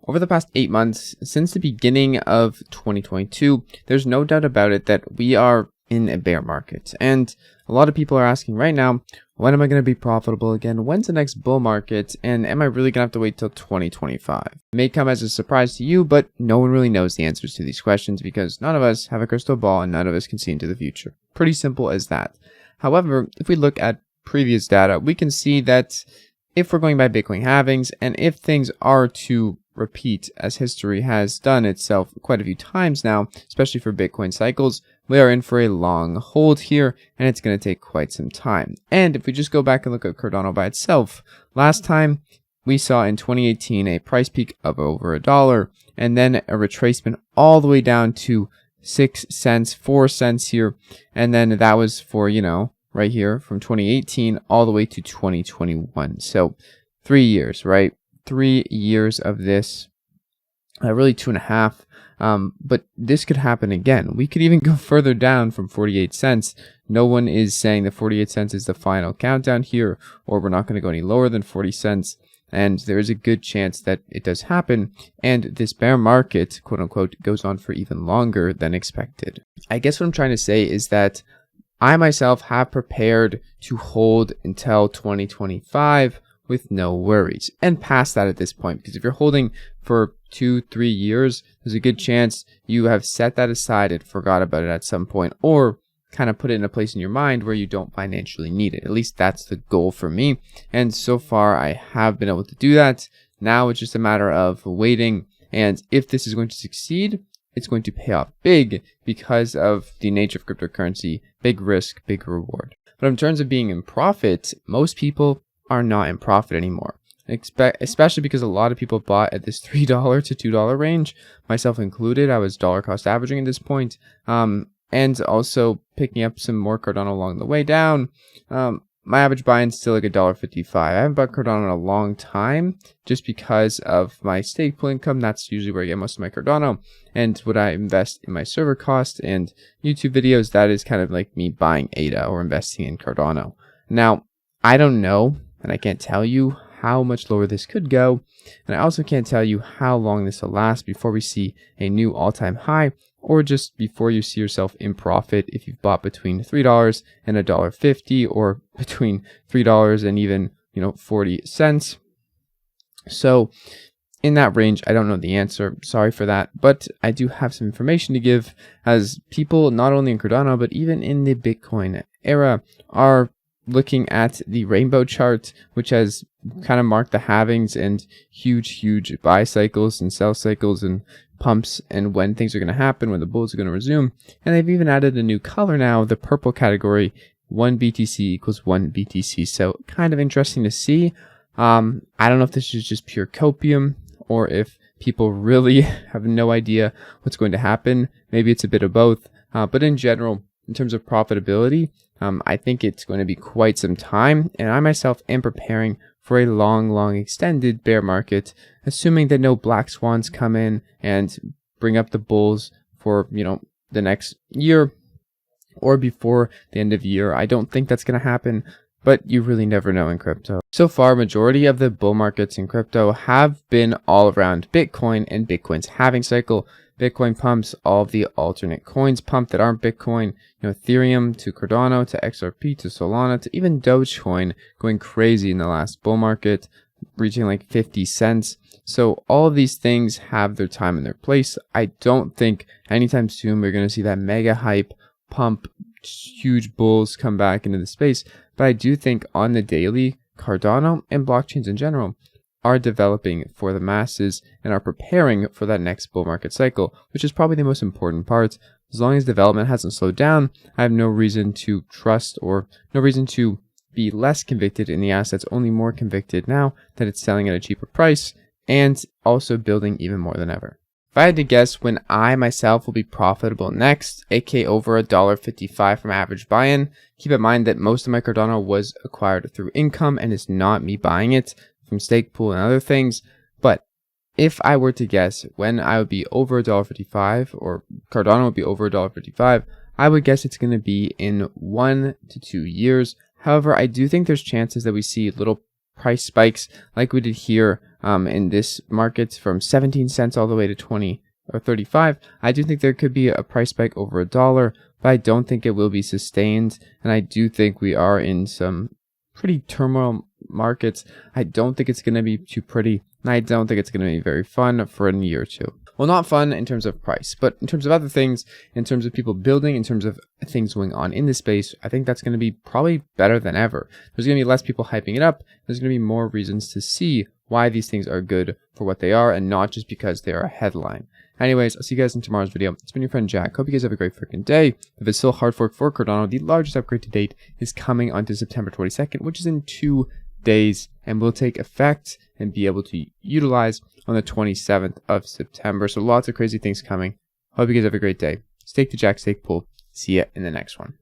Over the past 8 months, since the beginning of 2022, there's no doubt about it that we are in a bear market. And a lot of people are asking right now, when am I going to be profitable again? When's the next bull market? And am I really going to have to wait till 2025? It may come as a surprise to you, but no one really knows the answers to these questions because none of us have a crystal ball and none of us can see into the future. Pretty simple as that. However, if we look at previous data, we can see that if we're going by Bitcoin halvings and if things are to repeat as history has done itself quite a few times now, especially for Bitcoin cycles, we are in for a long hold here and it's going to take quite some time. And if we just go back and look at Cardano by itself, last time we saw in 2018 a price peak of over $1 and then a retracement all the way down to 6 cents, 4 cents here. And then that was for, right here from 2018 all the way to 2021. So 3 years, right? 3 years of this, really 2.5. But this could happen again. We could even go further down from 48 cents. No one is saying that 48 cents is the final countdown here, or we're not going to go any lower than 40 cents. And there is a good chance that it does happen. And this bear market, quote unquote, goes on for even longer than expected. I guess what I'm trying to say is that I myself have prepared to hold until 2025 with no worries and past that at this point, because if you're holding for 2-3 years, there's a good chance you have set that aside and forgot about it at some point, or kind of put it in a place in your mind where you don't financially need it. At least that's the goal for me. And so far I have been able to do that. Now it's just a matter of waiting. And if this is going to succeed, it's going to pay off big because of the nature of cryptocurrency, big risk, big reward. But in terms of being in profit, most people are not in profit anymore, especially because a lot of people bought at this $3 to $2 range, myself included. I was dollar cost averaging at this point, and also picking up some more Cardano along the way down. My average buy-in is still like $1.55. I haven't bought Cardano in a long time just because of my stake pool income. That's usually where I get most of my Cardano. And what I invest in my server cost and YouTube videos, that is kind of like me buying ADA or investing in Cardano. Now, I don't know, and I can't tell you how much lower this could go. And I also can't tell you how long this will last before we see a new all-time high, or just before you see yourself in profit if you've bought between $3 and $1.50, or between $3 and even 40 cents. So in that range, I don't know the answer. Sorry for that, but I do have some information to give, as people not only in Cardano but even in the Bitcoin era are looking at the rainbow chart, which has kind of marked the halvings and huge buy cycles and sell cycles and pumps, and when things are going to happen, when the bulls are going to resume. And they've even added a new color now, the purple category, 1 BTC equals 1 BTC. So kind of interesting to see. I don't know if this is just pure copium or if people really have no idea what's going to happen. Maybe it's a bit of both. But in general, in terms of profitability, I think it's going to be quite some time, and I myself am preparing for a long extended bear market, assuming that no black swans come in and bring up the bulls for, the next year or before the end of year. I don't think that's going to happen, but you really never know in crypto. So far, majority of the bull markets in crypto have been all around Bitcoin and Bitcoin's halving cycle. Bitcoin pumps, all of the alternate coins pump that aren't Bitcoin, Ethereum to Cardano to XRP to Solana to even Dogecoin going crazy in the last bull market, reaching like 50 cents. So all of these things have their time and their place. I don't think anytime soon we're going to see that mega hype pump, huge bulls come back into the space. But I do think on the daily, Cardano and blockchains in general are developing for the masses and are preparing for that next bull market cycle, which is probably the most important part. As long as development hasn't slowed down, I have no reason to trust or no reason to be less convicted in the assets, only more convicted now that it's selling at a cheaper price and also building even more than ever. If I had to guess when I myself will be profitable next, aka over $1.55 from average buy-in, keep in mind that most of my Cardano was acquired through income and is not me buying it from stake pool and other things. But if I were to guess when I would be over $1.55 or Cardano would be over $1.55, I would guess it's going to be in 1 to 2 years. However, I do think there's chances that we see little price spikes like we did here in this market from 17 cents all the way to 20 or 35, I do think there could be a price spike over $1, but I don't think it will be sustained. And I do think we are in some pretty turmoil markets. I don't think it's going to be too pretty, and I don't think it's going to be very fun for a year or two. Well, not fun in terms of price, but in terms of other things, in terms of people building, in terms of things going on in the space, I think that's going to be probably better than ever. There's going to be less people hyping it up. There's going to be more reasons to see why these things are good for what they are and not just because they are a headline. Anyways, I'll see you guys in tomorrow's video. It's been your friend Jack. Hope you guys have a great freaking day. If it's still hard fork for Cardano, the largest upgrade to date is coming onto September 22nd, which is in 2 days and will take effect and be able to utilize on the 27th of September. So lots of crazy things coming. Hope you guys have a great day. Stake the Jack Stake Pool. See ya in the next one.